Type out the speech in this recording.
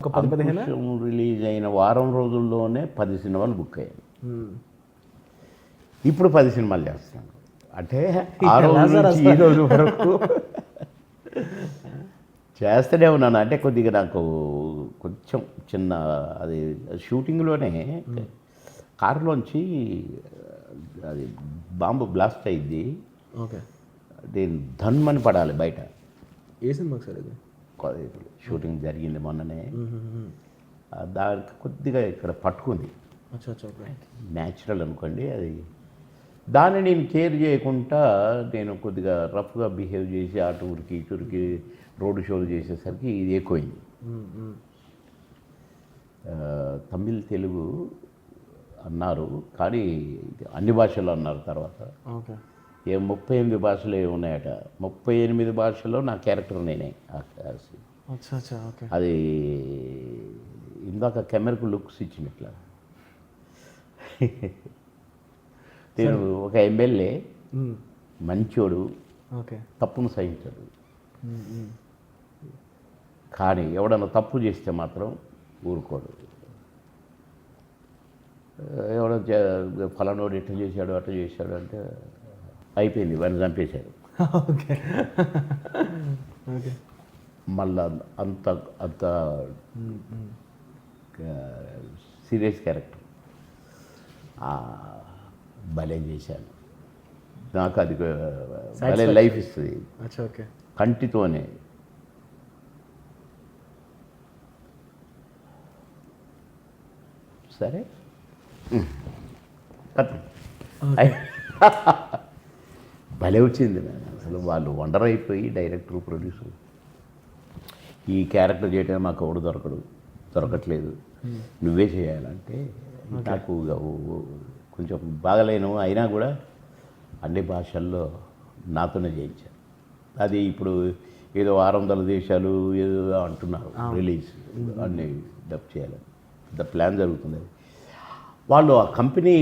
ఒక 10-15 అంకుశం రిలీజ్ అయిన వారం రోజుల్లోనే 10 సినిమాలు బుక్ అయ్యాయి. ఇప్పుడు 10 సినిమాలు చేస్తాను. అంటే ఆ రోజు నుంచి ఈ రోజు వరకు చేస్తూనే ఉన్నాను. అంటే కొద్దిగా నాకు కొంచెం చిన్న అది షూటింగ్లోనే కారులోంచి అది బాంబు బ్లాస్ట్ అయింది. ఓకే. నేను ధన్మని పడాలి బయట. ఏ సినిమాకి సార్ ఇది? షూటింగ్ జరిగింది మొన్ననే. దానికి కొద్దిగా ఇక్కడ పట్టుకుంది. న్యాచురల్ అనుకోండి అది. దాన్ని నేను కేర్ చేయకుండా నేను కొద్దిగా రఫ్గా బిహేవ్ చేసి అటు ఊరికి ఇటురికి రోడ్డు షోలు చేసేసరికి ఇది ఎక్కువైంది. తమిళ్ తెలుగు అన్నారు కానీ అన్ని భాషలు అన్నారు తర్వాత. ఓకే. 38 భాషలు ఉన్నాయట. 38 భాషల్లో నా క్యారెక్టర్ నేనే. ఓకే. అది ఇందాక కెమెరాకు లుక్స్ ఇచ్చినట్లా. నేను ఒక ఎమ్మెల్యే మంచోడు, ఓకే, తప్పును సహించాడు. కానీ ఎవడన్నా తప్పు చేస్తే మాత్రం ఊరుకోడు. ఎవడో ఫలానోడు ఎట్లా చేశాడు అట్లా చేశాడు అంటే అయిపోయింది, వాడిని చంపేశారు. ఓకే. ఓకే. మళ్ళా అంత అంత సీరియస్ క్యారెక్టర్ భలే చేశాను. నాకు అది భలే లైఫ్ ఇస్తుంది. ఓకే. కంటితోనే. సరే భలే వచ్చింది. అసలు వాళ్ళు వండర్ అయిపోయి డైరెక్టర్ ప్రొడ్యూసర్ ఈ క్యారెక్టర్ చేయడం మాకు ఎవడు దొరకట్లేదు, నువ్వే చేయాలంటే నాకు కొంచెం బాగలేను అయినా కూడా అన్ని భాషల్లో నాతోనే చేయించాను. అది ఇప్పుడు ఏదో 600 దేశాలు ఏదో అంటున్నారు రిలీజ్ అన్నీ డబ్ చేయాలని. పెద్ద ప్లాన్ జరుగుతుంది. వాళ్ళు ఆ కంపెనీ